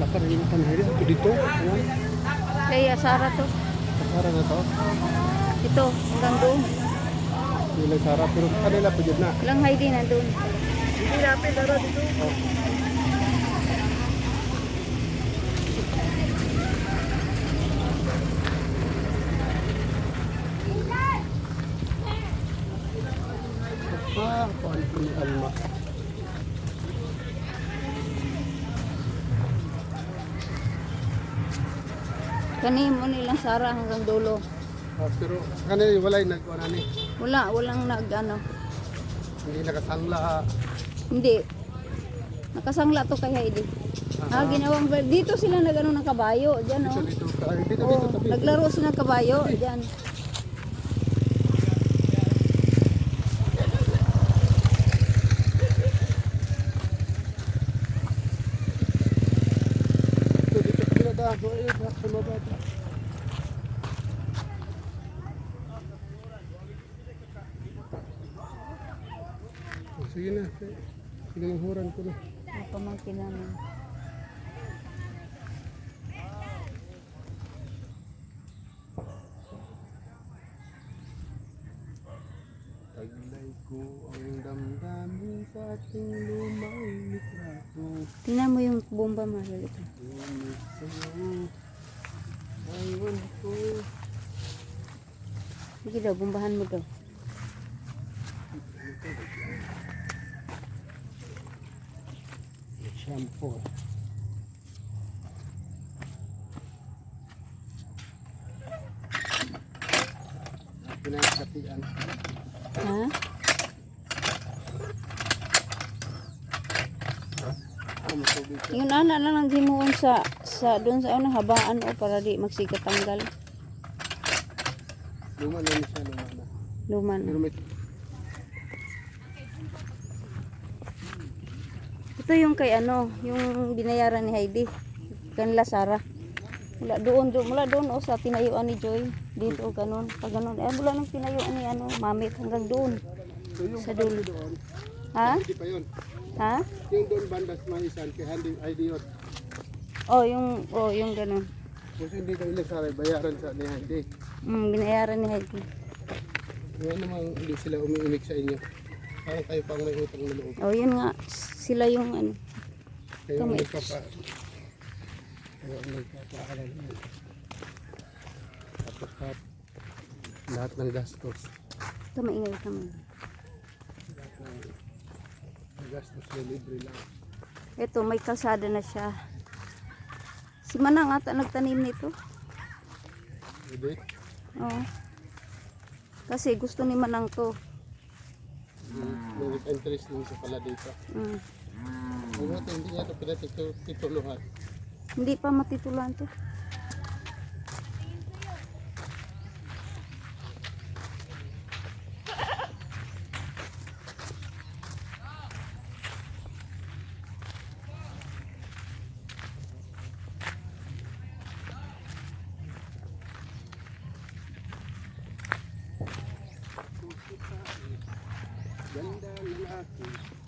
Lakad yung tanghiri. Ito dito. Ayan. Kaya Sara to. Sara na to. Ito, hanggang doon. Nila Sara. Pero kanila pa dyan na. Lang Heidi nandun. Hindi natin Sara dito. Oh. Kuan po ni Alma. Kani mo nilang Sara hanggang dulo. Pero kanila walay nagkuan ani. Walang nag-ano. Hindi nakasangla. Hindi. Nakasangla to kay Heidi. Ginawang dito sila nagano ng kabayo, diyan oh. Dito dito Oh, tabi. naglaro sila ng kabayo, diyan. Dito pinada ko sa mababa. Sige na. Pinanghuran ko na. Ang pamangkin namin. Taglay ko ang damdamin sa ating lumang litrato. Tingnan mo yung bomba malalit. Ngunit sa'yo, ayun ko. Sige daw, bombahan mo daw. Shampoo. Pinagkatian. Ha? Matubig ka. Yung ana na lang himuon sa doon sa ano habaan o para di magsikatanggal. Luma na siya, luma na. Luman. Pero may Ito yung kay ano, yung binayaran ni Heidi. Kanila Sara. Mula doon o sa tinayuan ni Joy. Dito o ganun. Pag ganun. Mula nung tinayuan ni ano, Mamit hanggang doon. so yung Sa banda dulo. doon. Ha? Hindi pa yun. Ha? Yung doon banda sa mga isan, kay Handy ID yun. Yung ganun. Kasi hindi ka ilang saray, bayaran sa ni Handy. Binayaran ni Heidi. Ngayon naman hindi sila umiimik sa inyo. Parang kayo pang may utang na loob. Yun nga. Sila yung ano. Kayo ang Kamay. Kayo ang nagpapaaral niya. Tapos lahat ng gastos. Ito maingay kami. Lahat ng gastos na libre lang. Ito, may kalsada na siya. Si Manang ata nagtanim nito. Hindi? Oo. Kasi gusto ni Manang to. May interest din sa pala dito. Buti hindi niya ito pinatituluhan. Hindi pa matitulan to. Ganda lalaki.